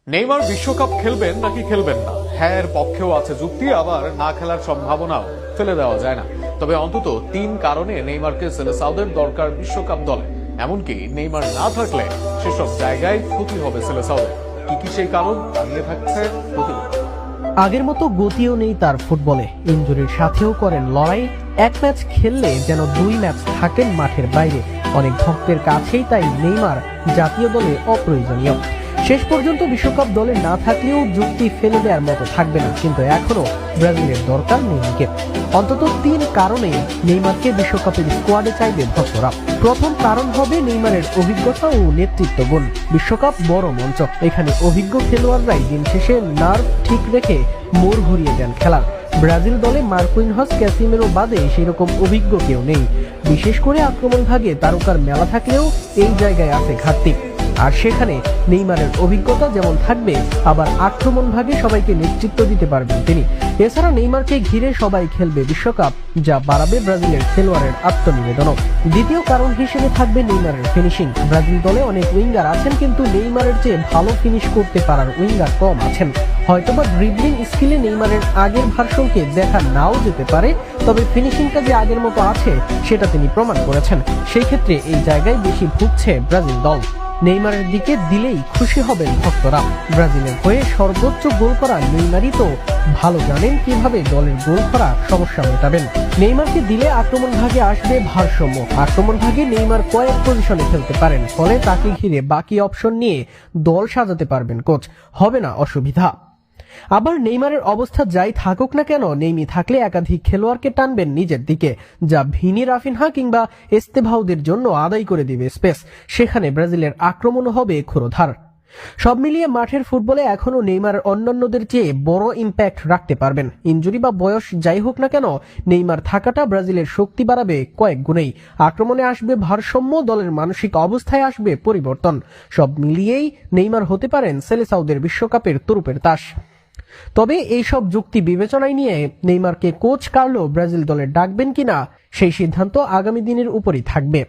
Neymar বিশ্বকাপ খেলবেন নাকি খেলবেন না, হ্যাঁ এর পক্ষেও আছে যুক্তি, আবার না খেলার সম্ভাবনাও ফেলে দেওয়া যায় না। তবে অন্তত 3 কারণে নেইমারকে সেলেসাওদের দরকার বিশ্বকাপ দলে। এমনকি নেইমার না থাকলে সেসব জায়গায় ক্ষতি হবে সেলেসাওদের। কি কি সেই কারণ তা নিয়ে থাকছে প্রতিবেদন। আগের মতো গতিও নেই তার ফুটবলে, ইনজুরির সাথেও করেন লড়াই। এক ম্যাচ খেললে যেন 2 ম্যাচ থাকেন মাঠের বাইরে। অনেক ভক্তের কাছেই তাই নেইমার জাতীয় দলে অপ্রয়োজনীয়। শেষ পর্যন্ত বিশ্বকাপ দলে না থাকলেও যুক্তি ফেলে দেওয়ার মতো থাকবে না, কিন্তু এখনো ব্রাজিলের দরকার নেইমারকে। অন্তত 3 কারণে নেইমারকে বিশ্বকাপের স্কোয়াডে চাইবে ভক্তরা। প্রথম কারণ হবে নেইমারের অভিজ্ঞতা ও নেতৃত্ব গুণ। বিশ্বকাপ বড় মঞ্চ, এখানে অভিজ্ঞ খেলোয়াড়রাই দিন শেষে নার্ভ ঠিক রেখে মোড় ঘুরিয়ে দেন খেলার। ব্রাজিল দলে মার্কুইনহস, ক্যাসিমেরো বাদে সেরকম অভিজ্ঞ কেউ নেই। বিশেষ করে আক্রমণ ভাগে তারকার মেলা থাকলেও এই জায়গায় আছে ঘাটতি। আর সেখানে নেইমারের অভিজ্ঞতা যেমন থাকবে, আবার আক্রমণ ভাগে সবাইকে নেতৃত্ব দিতে পারবেন তিনি। এছাড়া নেইমারকে ঘিরে সবাই খেলবে বিশ্বকাপ, যা বাড়াবে ব্রাজিলের খেলোয়াড়ের আত্মনিবেদনও। দ্বিতীয় কারণ হিসেবে থাকবে নেইমারের ফিনিশিং। ব্রাজিল দলে অনেক উইঙ্গার আছেন, কিন্তু নেইমারের চেয়ে ভালো ফিনিশ করতে পারার উইঙ্গার কম আছেন। হয়তোবা ড্রিবলিং স্কিলে নেইমারের আগের ভার্সনকে দেখা নাও যেতে পারে, তবে ফিনিশিংটা যে আগের মতো আছে সেটা তিনি প্রমাণ করেছেন। সেই ক্ষেত্রে এই জায়গায় বেশি ভুগছে ব্রাজিল দল। নেইমারের দিকে দিলেই খুশি হবেন ভক্তরা। ব্রাজিলের হয়ে সর্বোচ্চ গোল করা নেইমারই তো ভালো জানেন কিভাবে দলের গোল করা সমস্যা মেটাবেন। নেইমারকে দিলে আক্রমণ ভাগে আসবে ভারসাম্য। আক্রমণ ভাগে নেইমার কয়েক পজিশনে খেলতে পারেন, ফলে তাকে ঘিরে বাকি অপশন নিয়ে দল সাজাতে পারবেন কোচ, হবে না অসুবিধা। আবার নেইমারের অবস্থা যাই থাকুক না কেন, নেইমি থাকলে একাধিক খেলোয়াড়কে টানবেন নিজের দিকে, যা ভিনি, রাফিনহা কিংবা এস্তেভাওদের জন্য আদায় করে দিবে স্পেস। সেখানে ব্রাজিলের আক্রমণ হবে ক্ষুরোধার। সব মিলিয়ে মাঠের ফুটবলে এখনো নেইমার অন্যান্যদের চেয়ে বড় ইম্প্যাক্ট রাখতে পারবেন। ইনজুরি বা বয়স যাই হোক না কেন, নেইমার থাকাটা ব্রাজিলের শক্তি বাড়াবে কয়েক গুণেই। আক্রমণে আসবে ভারসাম্য, দলের মানসিক অবস্থায় আসবে পরিবর্তন। সব মিলিয়েই নেইমার হতে পারেন সেলেসাওদের বিশ্বকাপের তুরুপের তাস। তবে এইসব যুক্তি বিবেচনায় নিয়ে নেইমারকে কোচ কার্লো ব্রাজিল দলে ডাকবেন কিনা সেই সিদ্ধান্ত আগামী দিনের উপরই থাকবে।